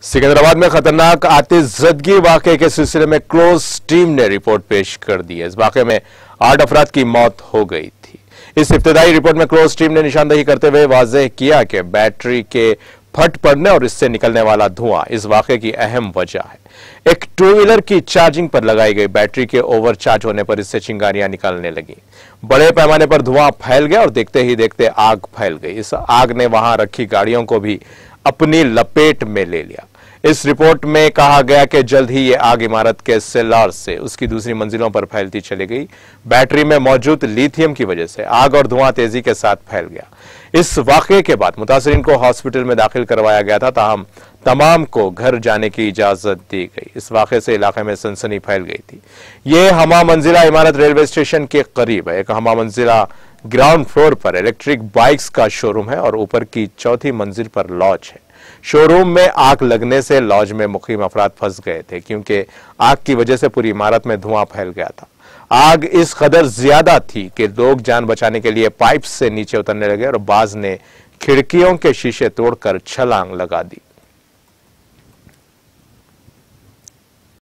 सिकंदराबाद में खतरनाक आतिशज़दगी वाकये के सिलसिले में क्लोज टीम ने रिपोर्ट पेश कर दी है। इस वाकये में 8 अफराद की मौत हो गई थी। इस इब्तदाई रिपोर्ट में क्लोज टीम ने निशानदेही करते हुए वाज़ेह किया कि बैटरी के फट पड़ने और इससे निकलने वाला धुआं इस वाकये की अहम वजह है। एक टू व्हीलर की चार्जिंग पर लगाई गई बैटरी के ओवरचार्ज होने पर इससे चिंगारियां निकलने लगी। बड़े पैमाने पर धुआं फैल गया और देखते ही देखते आग फैल गई। इस आग ने वहां रखी गाड़ियों को भी अपनी लपेट में ले लिया। इस रिपोर्ट में कहा गया कि जल्द ही ये आग इमारत के सेलार से उसकी दूसरी मंजिलों पर फैलती चली गई। बैटरी में मौजूद लिथियम की वजह से आग और धुआं तेजी के साथ फैल गया। इस वाकये के बाद मुतासिरीन को हॉस्पिटल में दाखिल करवाया गया था, ताहम तमाम को घर जाने की इजाजत दी गई। इस वाकये से इलाके में सनसनी फैल गई थी। ये हमा मंजिला इमारत रेलवे स्टेशन के करीब है। एक हमा मंजिला ग्राउंड फ्लोर पर इलेक्ट्रिक बाइक्स का शोरूम है और ऊपर की चौथी मंजिल पर लॉज है। शोरूम में आग लगने से लॉज में मुकीम अफराद फंस गए थे, क्योंकि आग की वजह से पूरी इमारत में धुआं फैल गया था। आग इस कदर ज्यादा थी कि लोग जान बचाने के लिए पाइप से नीचे उतरने लगे और बाज ने खिड़कियों के शीशे तोड़कर छलांग लगा दी।